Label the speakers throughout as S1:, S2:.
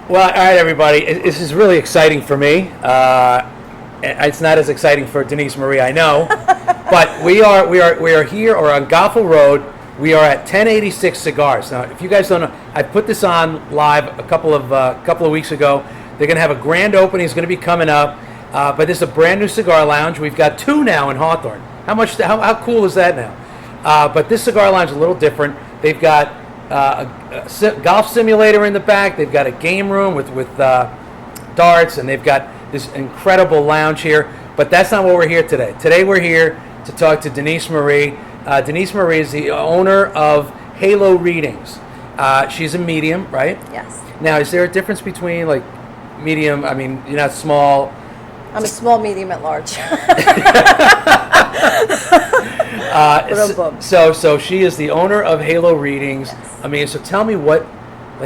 S1: Well, all right, everybody. This is really exciting for me. It's not as exciting for Denise Marie, I know, but we are here or on Goffle Road. We are at 1086 Cigars. Now, if you guys don't know, I put this on live a couple of weeks ago. They're going to have a grand opening. It's going to be coming up, but this is a brand new cigar lounge. We've got two now in Hawthorne. How cool is that now? But this cigar lounge is a little different. They've got a golf simulator in the back. They've got a game room with darts, and they've got this incredible lounge here. But that's not what we're here today. Today we're here to talk to Denise Marie. Denise Marie is the owner of Halo Readings. She's a medium, right?
S2: Yes.
S1: Now, is there a difference between like medium? I mean, you're not small.
S2: I'm a small, medium, at large.
S1: So she is the owner of Halo Readings.
S2: Yes.
S1: I mean, so tell me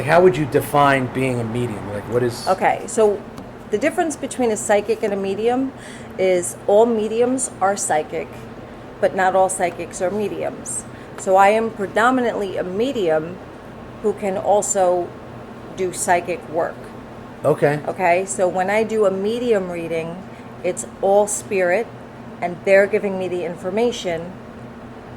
S1: how would you define being a medium? Like, what is?
S2: Okay, so the difference between a psychic and a medium is all mediums are psychic, but not all psychics are mediums. So I am predominantly a medium who can also do psychic work.
S1: Okay.
S2: Okay, so when I do a medium reading, it's all spirit, and they're giving me the information,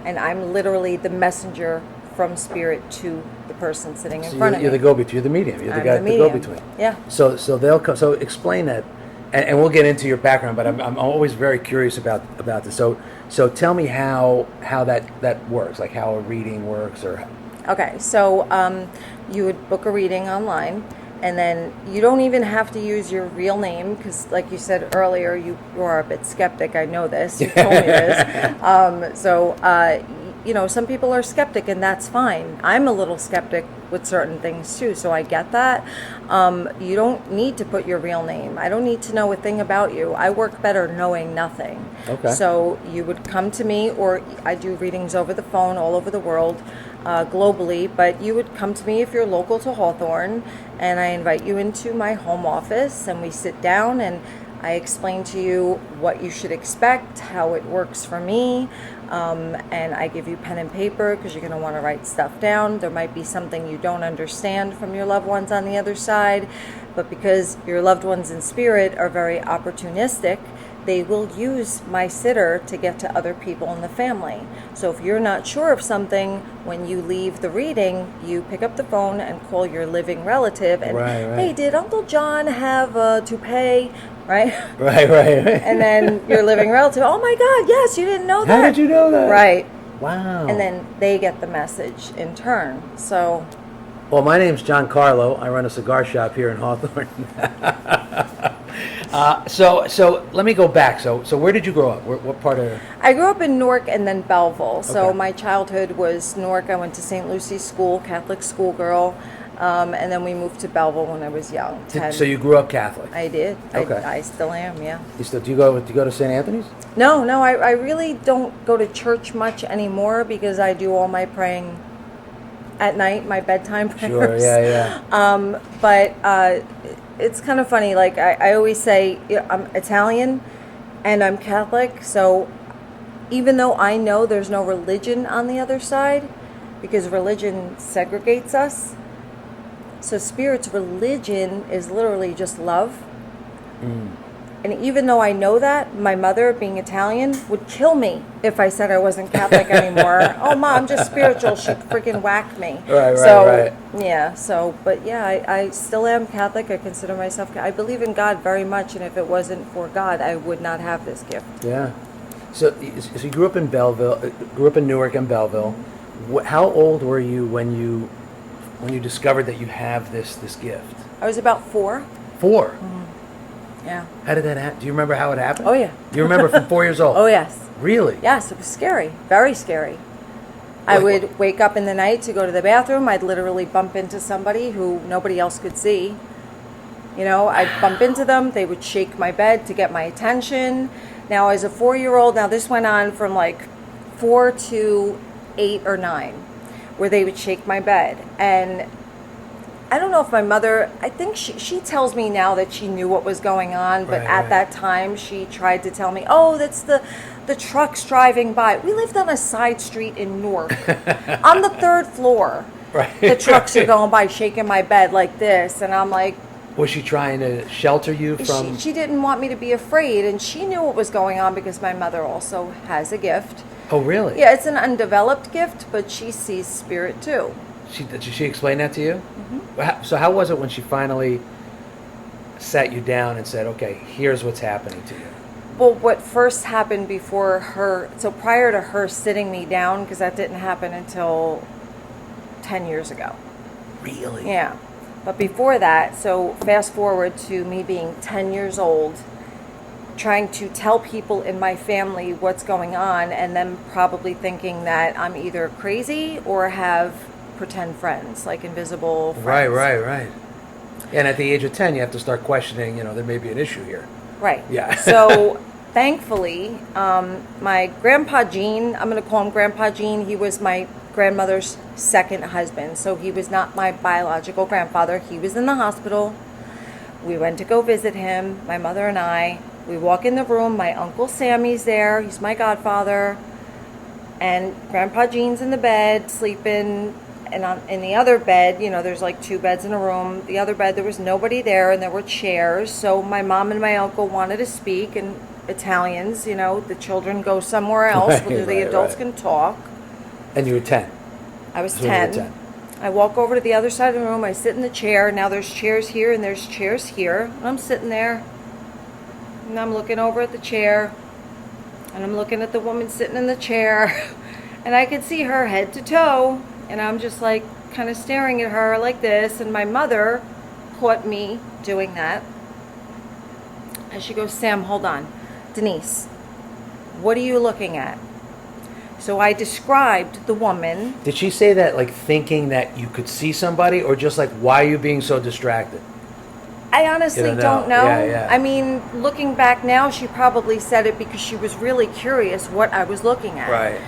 S2: and I'm literally the messenger from spirit to the person sitting in front of me.
S1: You're the go-between. You're the medium. You're the guy, the go-between.
S2: Yeah.
S1: So they'll come. So explain that, and we'll get into your background. But I'm always very curious about this. So tell me how that works, like how a reading works, or.
S2: Okay, so you would book a reading online. And then you don't even have to use your real name because, like you said earlier, you are a bit skeptic. I know this. You told me this. Some people are skeptic, and that's fine. I'm a little skeptic with certain things, too, so I get that. You don't need to put your real name. I don't need to know a thing about you. I work better knowing nothing.
S1: Okay.
S2: So you would come to me, or I do readings over the phone all over the world. Globally, but you would come to me if you're local to Hawthorne, and I invite you into my home office, and we sit down and I explain to you what you should expect, how it works for me, and I give you pen and paper because you're going to want to write stuff down. There might be something you don't understand from your loved ones on the other side, but because your loved ones in spirit are very opportunistic, they will use my sitter to get to other people in the family. So if you're not sure of something, when you leave the reading, you pick up the phone and call your living relative and,
S1: right.
S2: Hey, did Uncle John have a toupee? Right?
S1: Right.
S2: And then your living relative, oh my God, yes, you didn't know that.
S1: How did you know that?
S2: Right.
S1: Wow.
S2: And then they get the message in turn. So.
S1: Well, my name's John Carlo. I run a cigar shop here in Hawthorne. So let me go back. So where did you grow up? What part of?
S2: I grew up in Newark and then Belleville. So
S1: Okay.
S2: my childhood was Newark. I went to St. Lucy's School, Catholic schoolgirl, and then we moved to Belleville when I was young. 10.
S1: So you grew up Catholic?
S2: I did.
S1: Okay.
S2: I still am. Yeah.
S1: Do you go to St. Anthony's?
S2: No. I really don't go to church much anymore because I do all my praying at night, my bedtime prayers.
S1: Sure. Yeah.
S2: But it's kind of funny. Like I always say, I'm Italian and I'm Catholic. So even though I know there's no religion on the other side, because religion segregates us, so Spirit's religion is literally just love.
S1: Mm.
S2: And even though I know that, my mother, being Italian, would kill me if I said I wasn't Catholic anymore. Oh, Mom, I'm just spiritual. She'd freaking whack me.
S1: Right.
S2: Yeah, but I still am Catholic. I consider myself, I believe in God very much, and if it wasn't for God, I would not have this gift.
S1: Yeah. So you grew up in Newark and Belleville. How old were you when you discovered that you have this gift?
S2: I was about 4.
S1: 4?
S2: Mm-hmm. Yeah.
S1: How did that happen? Do you remember how it happened?
S2: Oh, yeah.
S1: You remember from 4 years old?
S2: Oh, yes.
S1: Really?
S2: Yes, it was scary. Very scary. I would wake up in the night to go to the bathroom. I'd literally bump into somebody who nobody else could see. I'd bump into them. They would shake my bed to get my attention. Now, as a 4-year-old, this went on from like 4 to 8 or 9, where they would shake my bed. And I don't know if my mother, I think she tells me now that she knew what was going on, but at that time she tried to tell me, oh, that's the trucks driving by. We lived on a side street in Newark, on the 3rd floor.
S1: Right.
S2: The trucks are going by shaking my bed like this, and I'm like,
S1: Was she trying to shelter you from?
S2: She didn't want me to be afraid, and she knew what was going on because my mother also has a gift.
S1: Oh, really?
S2: Yeah, it's an undeveloped gift, but she sees spirit too.
S1: Did she explain that to you? Mm-hmm. So how was it when she finally sat you down and said, okay, here's what's happening to you?
S2: Well, what first happened before her, so prior to her sitting me down, because that didn't happen until 10 years ago.
S1: Really?
S2: Yeah. But before that, so fast forward to me being 10 years old, trying to tell people in my family what's going on, and them probably thinking that I'm either crazy or have pretend friends, like invisible friends.
S1: Right. And at the age of 10, you have to start questioning, there may be an issue here.
S2: Right.
S1: Yeah.
S2: So thankfully, my grandpa Gene, I'm going to call him Grandpa Gene, he was my grandmother's second husband. So he was not my biological grandfather. He was in the hospital. We went to go visit him, my mother and I. We walk in the room, my Uncle Sammy's there, he's my godfather, and Grandpa Gene's in the bed, sleeping, and in the other bed, there's like 2 beds in a room. The other bed, there was nobody there, and there were chairs. So my mom and my uncle wanted to speak, and Italians, the children go somewhere else where the adults can talk.
S1: And you were 10?
S2: I was
S1: So you were
S2: 10. I walk over to the other side of the room, I sit in the chair. Now there's chairs here and there's chairs here. And I'm sitting there, and I'm looking over at the chair, and I'm looking at the woman sitting in the chair, and I could see her head to toe. And I'm just like kind of staring at her like this. And my mother caught me doing that. And she goes, Sam, hold on. Denise, what are you looking at? So I described the woman.
S1: Did she say that like thinking that you could see somebody, or just like, why are you being so distracted?
S2: I honestly don't know.
S1: Yeah.
S2: I mean, looking back now, she probably said it because she was really curious what I was looking at.
S1: Right.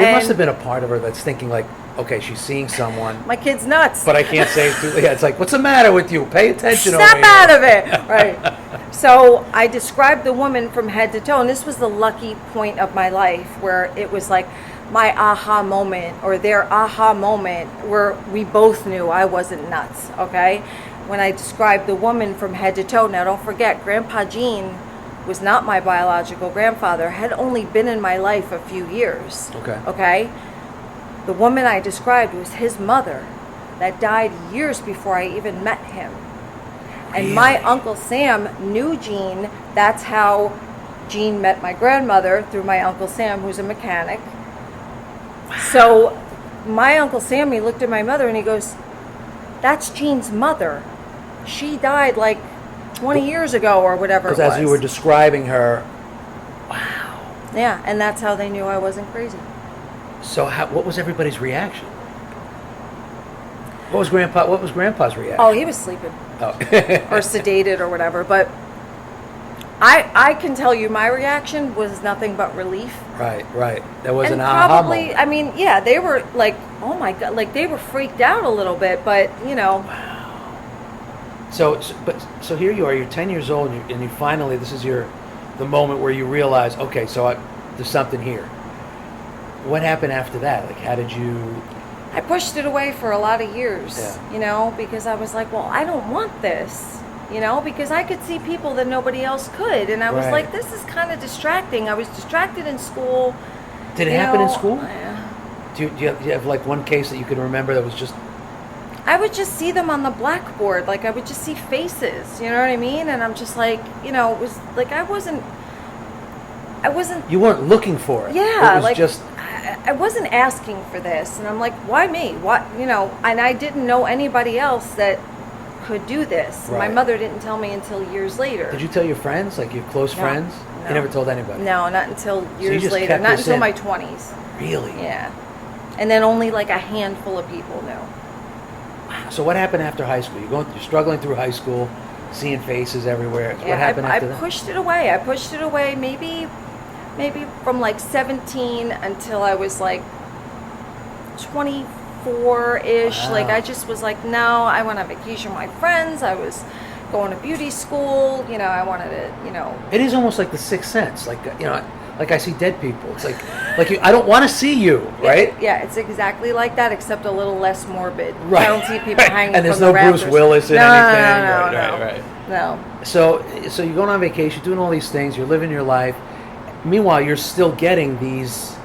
S1: It must have been a part of her that's thinking like, okay, she's seeing someone.
S2: My kid's nuts.
S1: But I can't say it too. Yeah, it's like, what's the matter with you? Pay attention over
S2: Snap
S1: here.
S2: out of it. Right. So I described the woman from head to toe, and this was the lucky point of my life where it was like my aha moment, or their aha moment, where we both knew I wasn't nuts, okay? When I described the woman from head to toe. Now don't forget, Grandpa Gene was not my biological grandfather, had only been in my life a few years. Okay? The woman I described was his mother that died years before I even met him. And
S1: Really?
S2: my Uncle Sam knew Gene. That's how Gene met my grandmother, through my Uncle Sam, who's a mechanic. So my Uncle Sammy looked at my mother and he goes, that's Gene's mother. She died like 20 years ago or whatever it was.
S1: Because as you were describing her,
S2: Yeah, and that's how they knew I wasn't crazy.
S1: so what was everybody's reaction? What was Grandpa's reaction?
S2: Oh, he was sleeping.
S1: Oh.
S2: Or sedated or whatever. But I can tell you my reaction was nothing but relief.
S1: Right. That was
S2: And
S1: an aha
S2: probably,
S1: moment.
S2: I mean, yeah, they were like, oh my God, like they were freaked out a little bit, but
S1: So here you are. You're 10 years old, and you finally, this is the moment where you realize, okay, so there's something here. What happened after that? Like, how did you?
S2: I pushed it away for a lot of years,
S1: Yeah.
S2: because I was like, well, I don't want this, because I could see people that nobody else could. And I was
S1: Right.
S2: like, this is kind of distracting. I was distracted in school.
S1: Did it happen in school?
S2: Yeah.
S1: Do you have like one case that you can remember that was just?
S2: I would just see them on the blackboard. Like, I would just see faces, you know what I mean? And I'm just like, it was like I wasn't.
S1: You weren't looking for it.
S2: Yeah,
S1: It was
S2: like
S1: just.
S2: I wasn't asking for this, and I'm like, why me? What, And I didn't know anybody else that could do this.
S1: Right.
S2: My mother didn't tell me until years later.
S1: Did you tell your friends, like your close
S2: No,
S1: friends?
S2: no.
S1: You never told anybody.
S2: No, not until
S1: you
S2: years
S1: just
S2: later.
S1: kept
S2: Not
S1: this
S2: until
S1: in?
S2: my 20s.
S1: Really?
S2: Yeah, and then only like a handful of people knew.
S1: So what happened after high school? You're struggling through high school, seeing faces everywhere.
S2: Yeah,
S1: What happened
S2: I
S1: after that?
S2: pushed it away. I pushed it away maybe from like 17 until I was like 24-ish.
S1: Wow.
S2: Like I just was like, no, I went on vacation with my friends. I was going to beauty school. I wanted to,
S1: It is almost like the sixth sense. Like, like I see dead people. It's like I don't want to see you, right?
S2: Yeah, it's exactly like that, except a little less morbid.
S1: Right.
S2: I don't see people hanging
S1: And there's
S2: from the
S1: no Bruce
S2: rafters.
S1: Willis in
S2: no,
S1: anything.
S2: No, no,
S1: Right,
S2: no,
S1: right, right.
S2: no.
S1: So you're going on vacation, doing all these things, you're living your life. Meanwhile, you're still getting these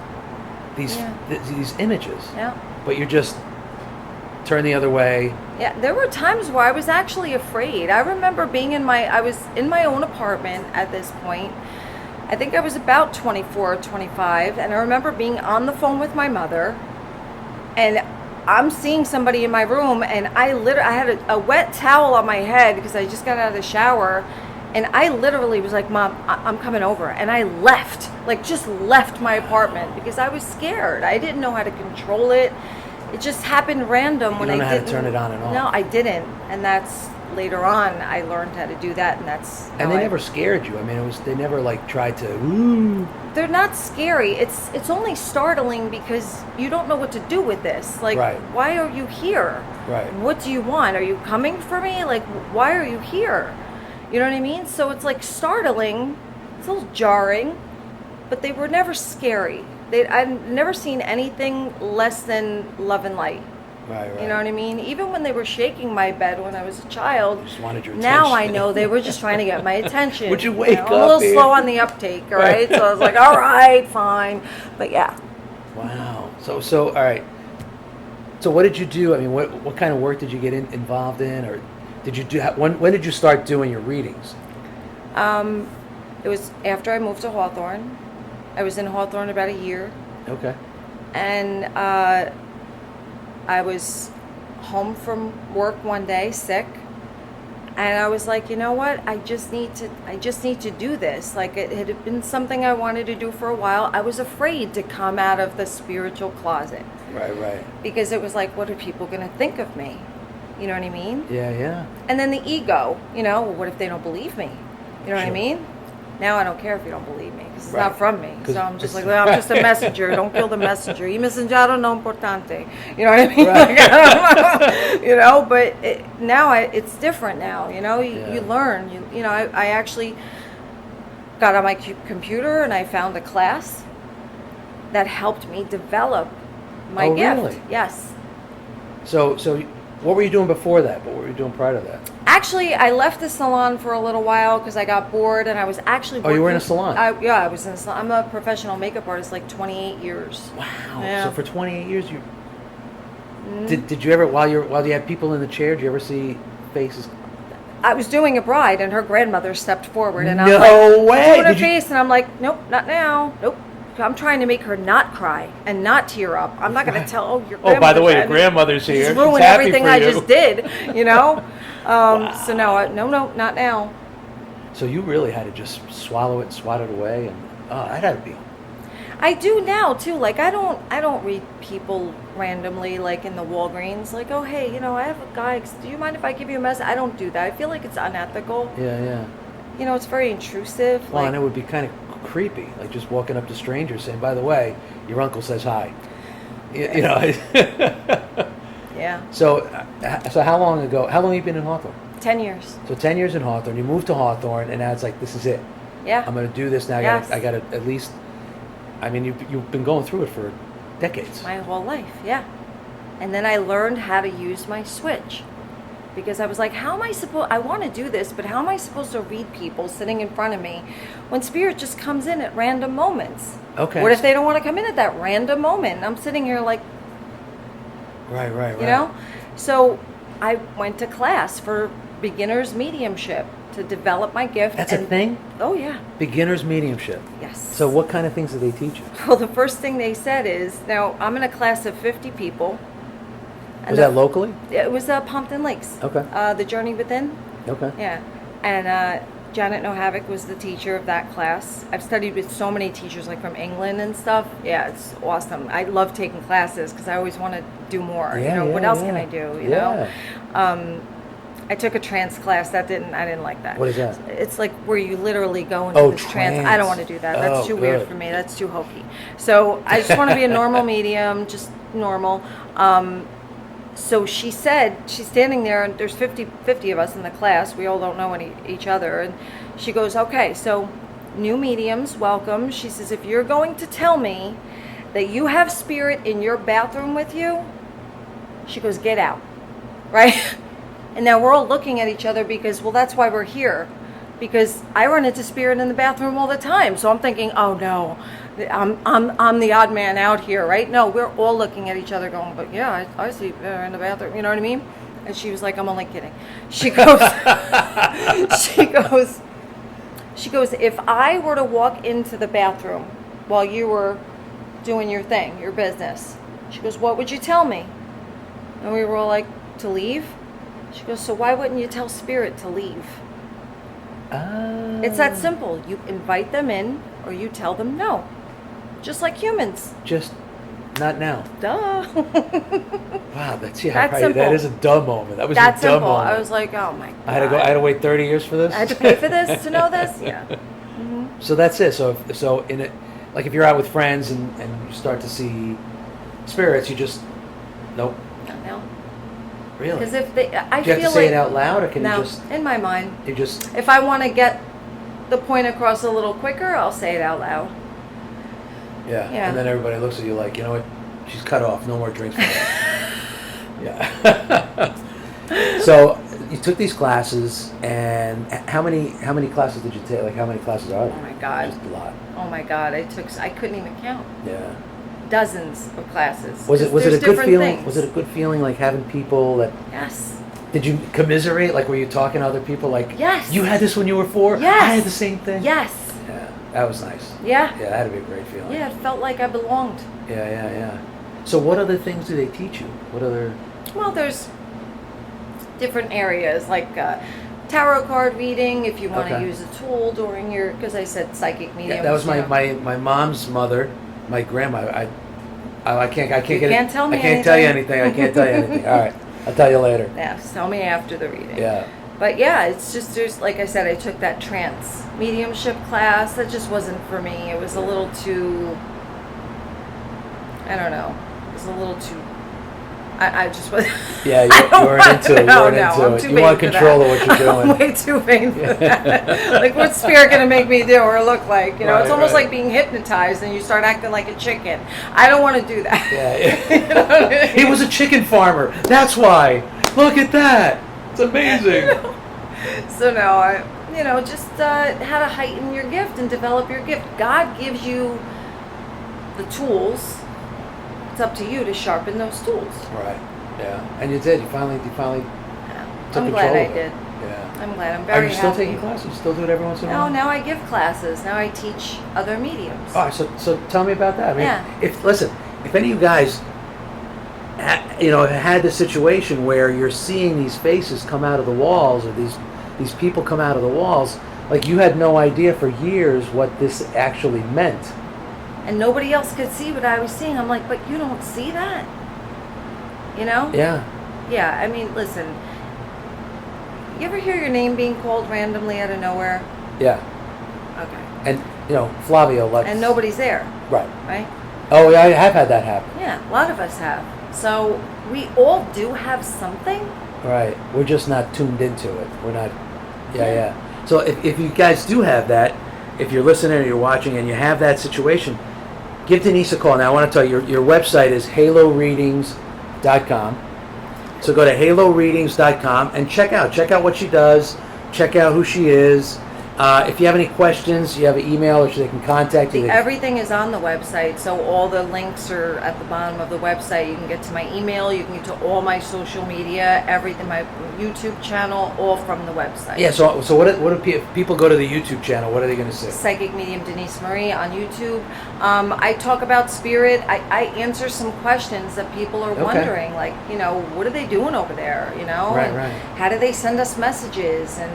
S1: images.
S2: Yeah.
S1: But you're just turn the other way.
S2: Yeah, there were times where I was actually afraid. I remember being I was in my own apartment at this point. I think I was about 24 or 25, and I remember being on the phone with my mother, and I'm seeing somebody in my room, and I had a wet towel on my head because I just got out of the shower, and I literally was like, Mom, I'm coming over, and I left, just left my apartment because I was scared. I didn't know how to control it. It just happened random when I didn't
S1: know how to turn it on and off.
S2: No, I didn't, and that's later on I learned how to do that, and that's.
S1: And they never scared you. I mean, they never tried to. Ooh.
S2: They're not scary. It's only startling because you don't know what to do with this.
S1: Right.
S2: Why are you here?
S1: Right.
S2: What do you want? Are you coming for me? Why are you here? You know what I mean? So it's startling. It's a little jarring, but they were never scary. I've never seen anything less than love and light.
S1: Right.
S2: You know what I mean? Even when they were shaking my bed when I was a child.
S1: You just wanted your
S2: now
S1: attention.
S2: I know they were just trying to get my attention.
S1: Would you wake
S2: I'm
S1: up?
S2: a little
S1: here?
S2: slow on the uptake, all right? So I was like, all right, fine. But yeah.
S1: Wow. So all right. So what did you do? I mean, what kind of work did you get involved in, or did you do? When did you start doing your readings?
S2: It was after I moved to Hawthorne. I was in Hawthorne about a year.
S1: Okay.
S2: And I was home from work one day, sick, and I was like, you know what? I just need to do this. It had been something I wanted to do for a while. I was afraid to come out of the spiritual closet.
S1: Right.
S2: Because it was like, what are people going to think of me? You know what I mean?
S1: Yeah.
S2: And then the ego, what if they don't believe me? You know what I mean? Now I don't care if you don't believe me because it's not from me. So I'm just like, well, I'm just a messenger. Don't kill the messenger. Y mensajero no importante. You know what I mean?
S1: Right.
S2: But now it's different now. You learn. I actually got on my computer and I found a class that helped me develop my gift.
S1: Really?
S2: Yes.
S1: So what were you doing before that? What were you doing prior to that?
S2: Actually, I left the salon for a little while because I got bored, and I was actually working.
S1: Oh, you were in a salon?
S2: I was in a salon. I'm a professional makeup artist, 28 years.
S1: Wow.
S2: Yeah.
S1: So for 28 years, you did you ever while you had people in the chair? Did you ever see faces?
S2: I was doing a bride, and her grandmother stepped forward, and I'm
S1: No
S2: like,
S1: way!
S2: doing her face, and I'm like, nope, not now, nope. I'm trying to make her not cry and not tear up. I'm not going to tell. Your grandmother's
S1: by the way, your grandmother's here.
S2: Just ruin
S1: She's happy
S2: everything
S1: for
S2: I
S1: you.
S2: just did.
S1: Wow.
S2: So no, not now.
S1: So you really had to just swallow it, swat it away, and that had to be.
S2: I do now too. I don't read people randomly in the Walgreens. Oh hey, I have a guy. Do you mind if I give you a message? I don't do that. I feel like it's unethical.
S1: Yeah.
S2: It's very intrusive.
S1: Well, and it would be kind of creepy, just walking up to strangers saying, "By the way, your uncle says hi."
S2: Yeah.
S1: So how long ago? How long have you been in Hawthorne?
S2: 10 years.
S1: So 10 years in Hawthorne. You moved to Hawthorne, and now it's like, this is it.
S2: Yeah.
S1: I'm going to do this now.
S2: Yes.
S1: I got to at least. I mean, you've been going through it for decades.
S2: My whole life, yeah. And then I learned how to use my switch. Because I was like, I want to do this, but how am I supposed to read people sitting in front of me when spirit just comes in at random moments?
S1: Okay.
S2: What if they don't want to come in at that random moment? And I'm sitting here like...
S1: Right.
S2: So I went to class for beginner's mediumship to develop my gift.
S1: That's a thing?
S2: Oh, yeah.
S1: Beginner's mediumship.
S2: Yes.
S1: So what kind of things do they teach you?
S2: Well, the first thing they said is, now I'm in a class of 50 people.
S1: Was that locally?
S2: It was Pompton Lakes.
S1: Okay.
S2: The Journey Within.
S1: Okay.
S2: Yeah. And Janet Nohavik was the teacher of that class. I've studied with so many teachers from England and stuff. Yeah, it's awesome. I love taking classes because I always want to do more. What else can I do? You know? I took a trance class. I didn't like that.
S1: What is that?
S2: It's where you literally go into this trance. I don't want to do that. That's too weird for me. That's too hokey. So I just want to be a normal medium, just normal. So she said, she's standing there, and there's 50 of us in the class. We all don't know each other. And she goes, okay, so new mediums, welcome. She says, if you're going to tell me that you have spirit in your bathroom with you, she goes, get out, right? And now we're all looking at each other because, well, that's why we're here. Because I run into spirit in the bathroom all the time. So I'm thinking, oh no, I'm the odd man out here, right? No, we're all looking at each other going, but yeah, I see in the bathroom, you know what I mean? And she was like, I'm only kidding. She goes, she goes, if I were to walk into the bathroom while you were doing your thing, your business, she goes, what would you tell me? And we were all like, to leave? She goes, so why wouldn't you tell spirit to leave? It's that simple. You invite them in or you tell them no. Just like humans.
S1: Just not now.
S2: Duh.
S1: Wow, that's
S2: That's simple.
S1: That is a dumb moment. That was
S2: That's
S1: a dumb
S2: simple.
S1: moment.
S2: I was like, oh my God.
S1: I had to wait 30 years for this.
S2: I had to pay for this to know this? Yeah.
S1: So that's it. So in it, like if you're out with friends and you start to see spirits, you just nope.
S2: No.
S1: Really?
S2: Because if they, I
S1: Do you
S2: feel
S1: have to say
S2: like
S1: it out loud, or can
S2: no,
S1: you just?
S2: in my mind.
S1: You just.
S2: If I want to get the point across a little quicker, I'll say it out loud.
S1: Yeah.
S2: Yeah.
S1: And then everybody looks at you like, you know what? She's cut off. No more drinks for her. Yeah. So you took these classes, and how many classes did you take? Like how many classes are there?
S2: Oh my God.
S1: Just a lot.
S2: Oh my God. I couldn't even count.
S1: Yeah.
S2: Dozens of classes.
S1: Was it
S2: There's
S1: a good
S2: different
S1: feeling?
S2: things.
S1: Was it a good feeling, like having people that?
S2: Yes.
S1: Did you commiserate? Like, were you talking to other people? Like,
S2: Yes.
S1: You had this when you were 4.
S2: Yes.
S1: I had the same thing.
S2: Yes.
S1: Yeah, that was nice.
S2: Yeah.
S1: Yeah, that had to be a great feeling.
S2: Yeah, it felt like I belonged.
S1: Yeah. So, what other things do they teach you? What other?
S2: Well, there's different areas like tarot card reading if you want to
S1: Okay.
S2: use a tool during your, because I said psychic mediums.
S1: Yeah, that was
S2: you know.
S1: my mom's mother, my grandma. I can't
S2: You
S1: get
S2: can't
S1: it.
S2: tell me
S1: I can't tell you
S2: anything.
S1: anything. I can't tell you anything. All right, I'll tell you later.
S2: Yeah, tell me after the reading.
S1: Yeah.
S2: But yeah, it's just, there's, like I said, I took that trance mediumship class. That just wasn't for me. It was a little too, I don't know. It was a little too, I just was.
S1: Yeah, you
S2: don't
S1: weren't
S2: want-
S1: into it. You
S2: no,
S1: weren't
S2: no,
S1: into
S2: I'm
S1: it.
S2: too
S1: You
S2: vain
S1: want
S2: for
S1: control
S2: that.
S1: of what you're doing.
S2: I'm way too vain for that. Like, what's spirit gonna make me do or look like? You know, it's
S1: Right,
S2: almost
S1: right.
S2: like being hypnotized and you start acting like a chicken. I don't want to do that.
S1: Yeah.
S2: You know what I mean?
S1: He was a chicken farmer. That's why. Look at that. It's amazing.
S2: So no, I, just how to heighten your gift and develop your gift. God gives you the tools. It's up to you to sharpen those tools.
S1: Right. Yeah. And you did. You finally took
S2: I'm
S1: control
S2: glad I
S1: of it.
S2: did.
S1: Yeah.
S2: I'm glad. I'm
S1: Are
S2: very
S1: you still
S2: happy.
S1: taking classes? You still do it every once in a
S2: No,
S1: while?
S2: now I give classes. Now I teach other mediums.
S1: All right. So tell me about that. I mean,
S2: Yeah.
S1: if any of you guys, had this situation where you're seeing these faces come out of the walls, or these people come out of the walls, like you had no idea for years what this actually meant.
S2: And nobody else could see what I was seeing. I'm like, but you don't see that? You know?
S1: Yeah.
S2: Yeah, I mean, listen. You ever hear your name being called randomly out of nowhere?
S1: Yeah.
S2: Okay.
S1: And Flavio, like.
S2: And nobody's there,
S1: Right.
S2: right?
S1: Oh yeah, I have had that happen.
S2: Yeah, a lot of us have. So we all do have something.
S1: Right. We're just not tuned into it. We're not.
S2: Yeah.
S1: Yeah. So if you guys do have that, if you're listening or you're watching and you have that situation, give Denise a call. Now I want to tell you, your website is haloreadings.com. So go to haloreadings.com and check out what she does, check out who she is. If you have any questions, you have an email or they can contact you.
S2: Everything is on the website, so all the links are at the bottom of the website. You can get to my email, you can get to all my social media, everything, my YouTube channel, all from the website.
S1: Yeah. So what if people go to the YouTube channel? What are they going to see?
S2: Psychic Medium Denise Marie on YouTube. I talk about spirit. I answer some questions that people are wondering, like, what are they doing over there?
S1: Right,
S2: and
S1: right.
S2: How do they send us messages? And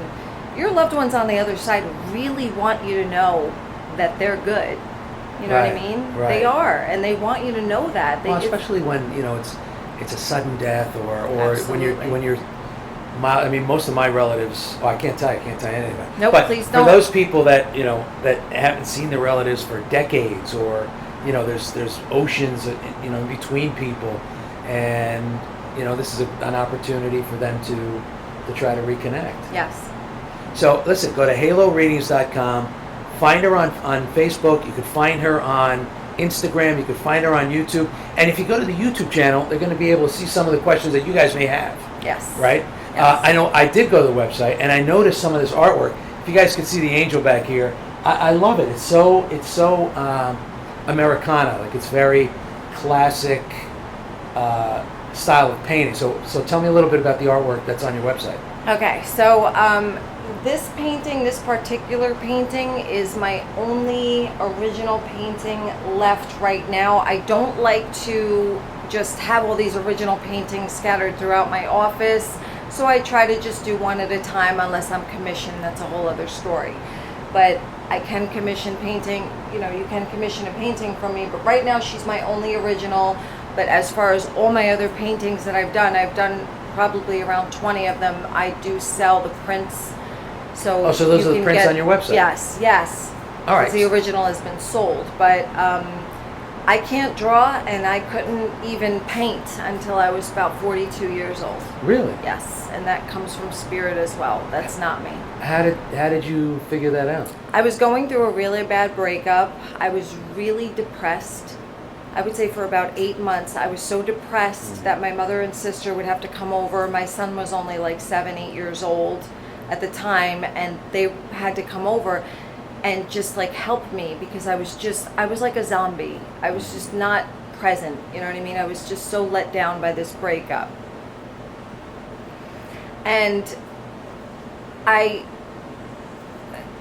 S2: your loved ones on the other side really want you to know that they're good. You know what I mean?
S1: Right.
S2: They are, and they want you to know that.
S1: Well, especially when it's a sudden death, or
S2: Absolutely.
S1: when you're. I mean, most of my relatives. Oh, I can't tell you anything.
S2: Nope,
S1: but
S2: please
S1: for
S2: don't.
S1: those people that that haven't seen their relatives for decades, or there's oceans in between people, and this is an opportunity for them to try to reconnect.
S2: Yes.
S1: So listen, go to haloreadings.com, Find her on Facebook. You could find her on Instagram. You could find her on YouTube. And if you go to the YouTube channel, they're going to be able to see some of the questions that you guys may have.
S2: Yes.
S1: Right?
S2: Yes.
S1: I know I did go to the website, and I noticed some of this artwork. If you guys can see the angel back here, I love it. It's so Americana. Like, it's very classic style of painting. So tell me a little bit about the artwork that's on your website.
S2: Okay, so this painting, this particular painting, is my only original painting left right now. I don't like to just have all these original paintings scattered throughout my office, so I try to just do one at a time unless I'm commissioned. That's a whole other story. But I can commission painting, you know, you can commission a painting from me, but right now she's my only original. But as far as all my other paintings that I've done probably around 20 of them. I do sell the prints. So
S1: those are the prints on your website?
S2: Yes.
S1: All right.
S2: The original has been sold, but I can't draw, and I couldn't even paint until I was about 42 years old.
S1: Really?
S2: Yes, and that comes from spirit as well. That's not me.
S1: How did you figure that out?
S2: I was going through a really bad breakup. I was really depressed. I would say for about 8 months, I was so depressed that my mother and sister would have to come over. My son was only like 7, 8 years old at the time, and they had to come over and just like help me, because I was like a zombie. I was just not present, you know what I mean? I was just so let down by this breakup. And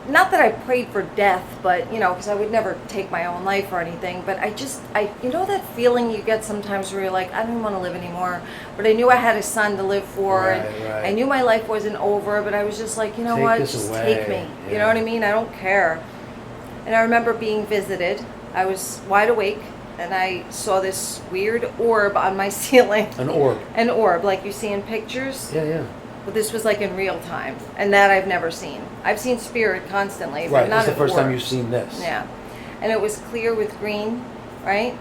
S2: not that I prayed for death, but, you know, because I would never take my own life or anything, but you know that feeling you get sometimes where you're like, I don't want to live anymore, but I knew I had a son to live for,
S1: Right.
S2: I knew my life wasn't over, but I was just like, you know
S1: Take
S2: what,
S1: this
S2: just
S1: away.
S2: take me,
S1: Yeah.
S2: you know what I mean? I don't care. And I remember being visited. I was wide awake, and I saw this weird orb on my ceiling.
S1: An orb.
S2: An orb, like you see in pictures.
S1: Yeah.
S2: But this was like in real time, and that I've never seen. I've seen spirit constantly, but
S1: Right.
S2: not
S1: This is the first time
S2: orb.
S1: you've seen this.
S2: Yeah, and it was clear with green, right?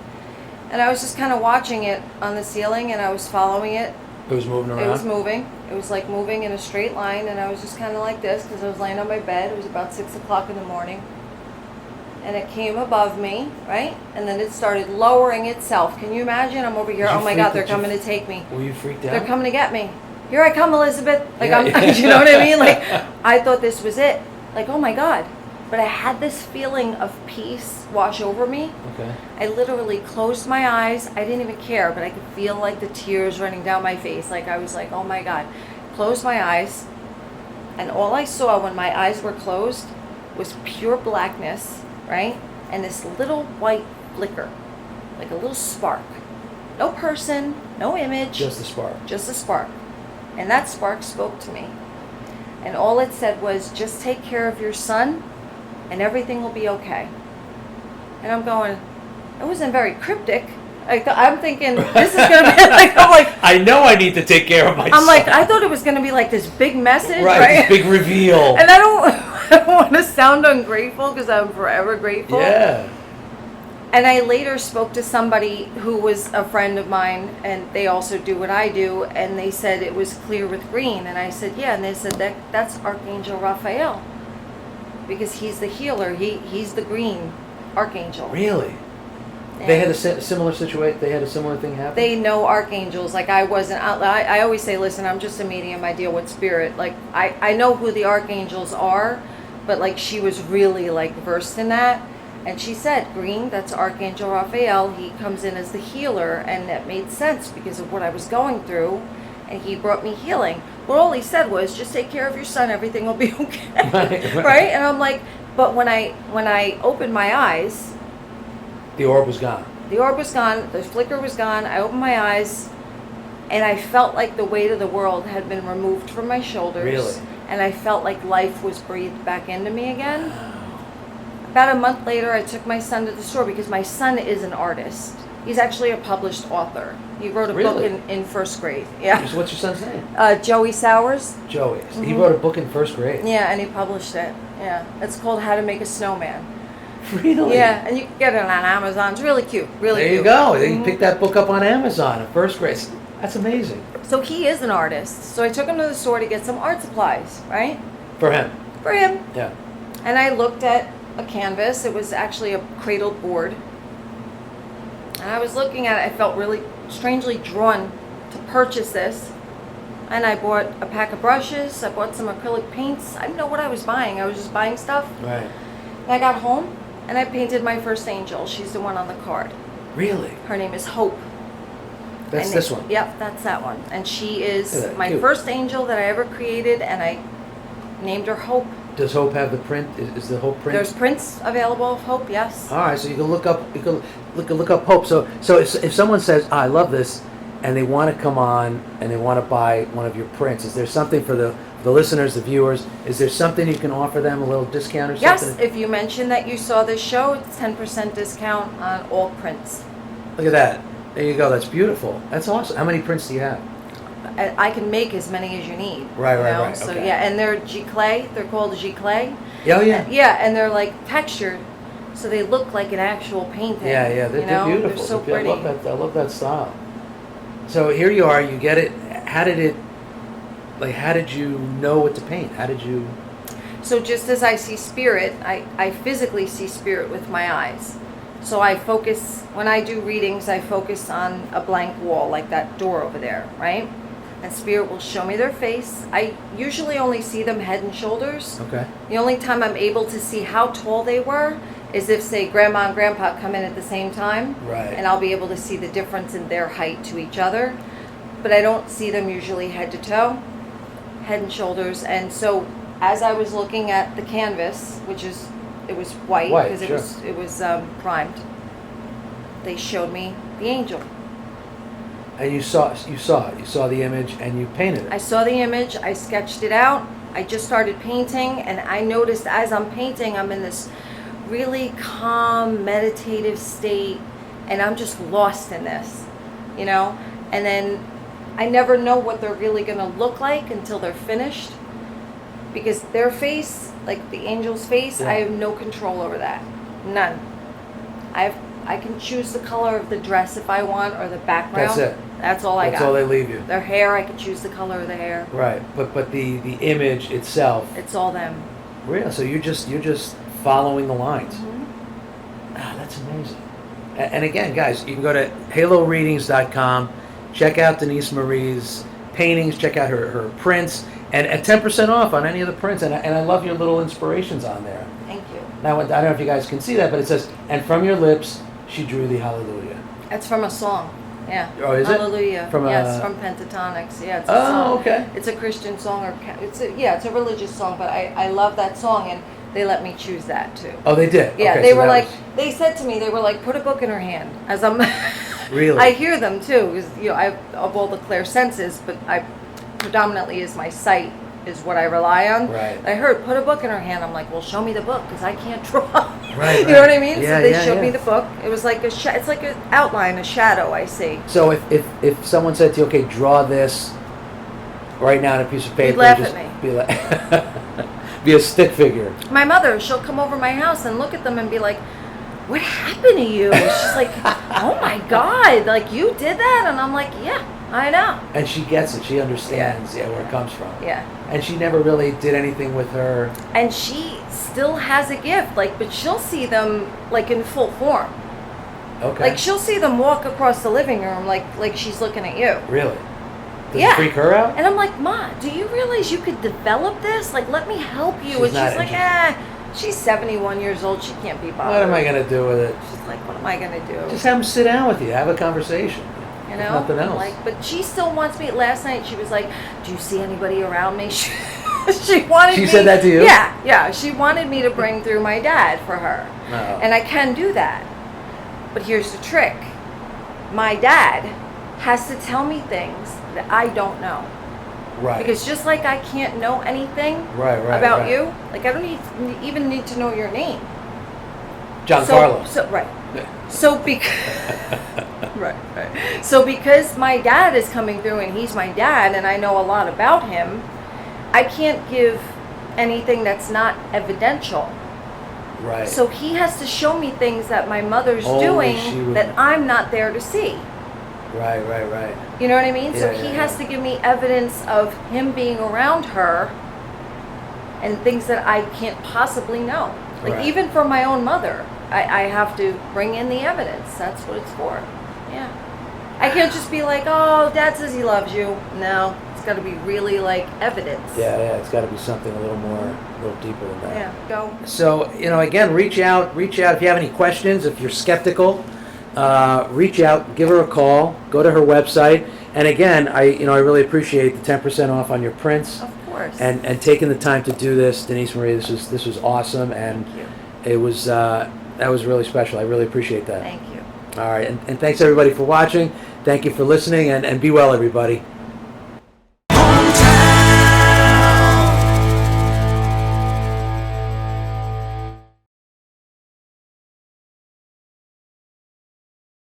S2: And I was just kind of watching it on the ceiling, and I was following it.
S1: It was moving around.
S2: It was moving. It was like moving in a straight line, and I was just kind of like this because I was laying on my bed. It was about 6 o'clock in the morning, and it came above me, right? And then it started lowering itself. Can you imagine? I'm over here.
S1: Did you
S2: Oh my
S1: freak-
S2: God, they're
S1: did you-
S2: coming to take me.
S1: Were you freaked out?
S2: They're coming to get me. Here I come, Elizabeth. Like,
S1: Yeah,
S2: I'm,
S1: yeah.
S2: you know what I mean? Like, I thought this was it. Like, oh my God. But I had this feeling of peace wash over me.
S1: Okay.
S2: I literally closed my eyes. I didn't even care, but I could feel like the tears running down my face. Like, I was like, oh my God. Closed my eyes. And all I saw when my eyes were closed was pure blackness, right? And this little white flicker, like a little spark. No person, no image.
S1: Just a spark.
S2: Just a spark. And that spark spoke to me. And all it said was, just take care of your son and everything will be okay. And I'm going, it wasn't very cryptic. I'm thinking, this is going to be like, I'm like,
S1: I know I need to take care of my
S2: I'm
S1: son.
S2: like, I thought it was going to be like this big message,
S1: Right,
S2: right?
S1: this big reveal.
S2: And I don't want to sound ungrateful, because I'm forever grateful.
S1: Yeah.
S2: And I later spoke to somebody who was a friend of mine, and they also do what I do, and they said it was clear with green. And I said, yeah, and they said that's Archangel Raphael, because he's the healer. He's the green archangel.
S1: Really?
S2: And
S1: They had a similar situation. They had a similar thing happen.
S2: they know archangels. Like, I wasn't. I always say, listen, I'm just a medium. I deal with spirit. Like, I know who the archangels are, but like, she was really like versed in that. And she said, green, that's Archangel Raphael. He comes in as the healer. And that made sense because of what I was going through. And he brought me healing. But all he said was, just take care of your son. Everything will be okay. Right? And I'm like, but when I opened my eyes,
S1: The orb was gone.
S2: the orb was gone. The flicker was gone. I opened my eyes. And I felt like the weight of the world had been removed from my shoulders.
S1: Really?
S2: And I felt like life was breathed back into me again. About a month later, I took my son to the store, because my son is an artist. He's actually a published author. He wrote a book
S1: Really?
S2: in first grade. Yeah.
S1: What's your son's name?
S2: Joey Sowers.
S1: Joey. He wrote a book in first grade.
S2: Yeah, and he published it. Yeah. It's called How to Make a Snowman.
S1: Really?
S2: Yeah, and you can get it on Amazon. It's really cute. Really
S1: There
S2: cute.
S1: you go. You picked that book up on Amazon in first grade. That's amazing.
S2: So he is an artist. So I took him to the store to get some art supplies, right?
S1: For him.
S2: For him.
S1: Yeah.
S2: And I looked at a canvas. It was actually a cradled board. And I was looking at it. I felt really strangely drawn to purchase this. And I bought a pack of brushes. I bought some acrylic paints. I didn't know what I was buying. I was just buying stuff.
S1: Right.
S2: And I got home and I painted my first angel. She's the one on the card.
S1: Really?
S2: Her name is Hope.
S1: That's this one.
S2: Yep, that's that one. And she is my
S1: cute.
S2: first angel that I ever created, and I named her Hope.
S1: Does Hope have the print? Is the Hope print?
S2: There's prints available of Hope, yes.
S1: All right, so you can look up. You can look up Hope. So if someone says, "I love this," and they want to come on and they want to buy one of your prints, is there something for the listeners, the viewers? Is there something you can offer them, a little discount or something?
S2: Yes, if you mention that you saw this show, it's 10% discount on all prints.
S1: Look at that. There you go. That's beautiful. That's awesome. How many prints do you have?
S2: I can make as many as you need.
S1: Right.
S2: So
S1: Okay.
S2: yeah, and they're G-clay. They're called G-clay.
S1: Oh yeah.
S2: Yeah, and they're like textured, so they look like an actual painting.
S1: Yeah. They're beautiful.
S2: They're so
S1: I
S2: pretty.
S1: love that style. So here you are. You get it. How did you know what to paint? How did you?
S2: So just as I see spirit, I physically see spirit with my eyes. So I focus, when I do readings, I focus on a blank wall, like that door over there, right? And spirit will show me their face. I usually only see them head and shoulders.
S1: Okay.
S2: The only time I'm able to see how tall they were is if, say, grandma and grandpa come in at the same time.
S1: Right.
S2: And I'll be able to see the difference in their height to each other. But I don't see them usually head to toe, head and shoulders. And so as I was looking at the canvas, it was white because
S1: sure.
S2: it was primed, they showed me the angel.
S1: And you saw the image and you painted it.
S2: I saw the image, I sketched it out, I just started painting, and I noticed as I'm painting, I'm in this really calm, meditative state, and I'm just lost in this, And then I never know what they're really going to look like until they're finished, because their face, like the angel's face,
S1: Yeah.
S2: I have no control over that. None. I can choose the color of the dress if I want, or the background.
S1: That's it.
S2: That's all I got.
S1: That's all they leave you.
S2: Their hair, I can choose the color of the hair.
S1: Right, but the image itself.
S2: It's all them.
S1: Real. So you're just following the lines.
S2: Mm-hmm.
S1: That's amazing. And again, guys, you can go to haloreadings.com, check out Denise Marie's paintings, check out her prints, and at 10% off on any of the prints. And I love your little inspirations on there.
S2: Thank you.
S1: Now, I don't know if you guys can see that, but it says, "And from your lips, she drew the hallelujah."
S2: It's from a song. Yeah.
S1: Oh, is it?
S2: Hallelujah.
S1: From
S2: yes, from Pentatonics. Yeah, it's a
S1: Oh,
S2: song.
S1: okay.
S2: It's a Christian song, it's a religious song, but I love that song, and they let me choose that too.
S1: Oh, they did?
S2: Yeah,
S1: Okay,
S2: they
S1: so
S2: were
S1: that
S2: like,
S1: was-
S2: they said to me, they were like, put a book in her hand. As I'm,
S1: Really?
S2: I hear them too, because I of all the clear senses, but I predominantly is my sight is what I rely on.
S1: Right.
S2: I heard, put a book in her hand. I'm like, well, show me the book, because I can't draw.
S1: Right,
S2: You know what I mean?
S1: Yeah,
S2: so they
S1: yeah,
S2: showed me
S1: yeah.
S2: the book. It was like it's like an outline, a shadow I see.
S1: So if someone said to you, "Okay, draw this right now on a piece of paper,"
S2: laugh
S1: just
S2: at me.
S1: be like, be a stick figure.
S2: My mother, she'll come over my house and look at them and be like, what happened to you? She's like, oh my God, like you did that? And I'm like, yeah, I know.
S1: And she gets it. She understands where it comes from.
S2: Yeah.
S1: And she never really did anything with her.
S2: And she still has a gift, but she'll see them like in full form.
S1: Okay.
S2: Like she'll see them walk across the living room like she's looking at you.
S1: Really? Does
S2: Yeah.
S1: it freak her out?
S2: And I'm like, Ma, do you realize you could develop this? Like, let me help you.
S1: She's
S2: And
S1: not
S2: she's like, she's 71 years old. She can't be bothered.
S1: What am I going to do with it?
S2: She's like, what am I going to do?
S1: Just have them sit down with you. Have a conversation.
S2: You
S1: If
S2: know?
S1: nothing else.
S2: Like, but she still wants me. Last night she was like, do you see anybody around me? She wanted
S1: She
S2: me.
S1: said that to you?
S2: Yeah. She wanted me to bring through my dad for her.
S1: Oh.
S2: And I can do that. But here's the trick. My dad has to tell me things that I don't know.
S1: Right.
S2: Because just like I can't know anything
S1: Right,
S2: about you, like I don't even need to know your name.
S1: John Carlos.
S2: So right. So because right. So because my dad is coming through and he's my dad and I know a lot about him, I can't give anything that's not evidential.
S1: Right.
S2: So he has to show me things that my mother's
S1: Only she
S2: doing
S1: would-
S2: that I'm not there to see.
S1: Right.
S2: You know what I mean? So
S1: Yeah,
S2: he
S1: yeah,
S2: has
S1: yeah.
S2: to give me evidence of him being around her and things that I can't possibly know. Like
S1: Right.
S2: even for my own mother, I have to bring in the evidence. That's what it's for. Yeah. I can't just be like, oh, Dad says he loves you. No, it's got to be really like evidence.
S1: Yeah, it's got to be something a little deeper than that.
S2: Yeah. Go.
S1: So, again, reach out if you have any questions, if you're skeptical, reach out, give her a call, go to her website. And again, I really appreciate the 10% off on your prints.
S2: Of course.
S1: And taking the time to do this, Denise Marie, this was awesome, and
S2: Thank you.
S1: it was that was really special. I really appreciate that.
S2: Thank you.
S1: All right, and thanks everybody for watching. Thank you for listening, and be well, everybody.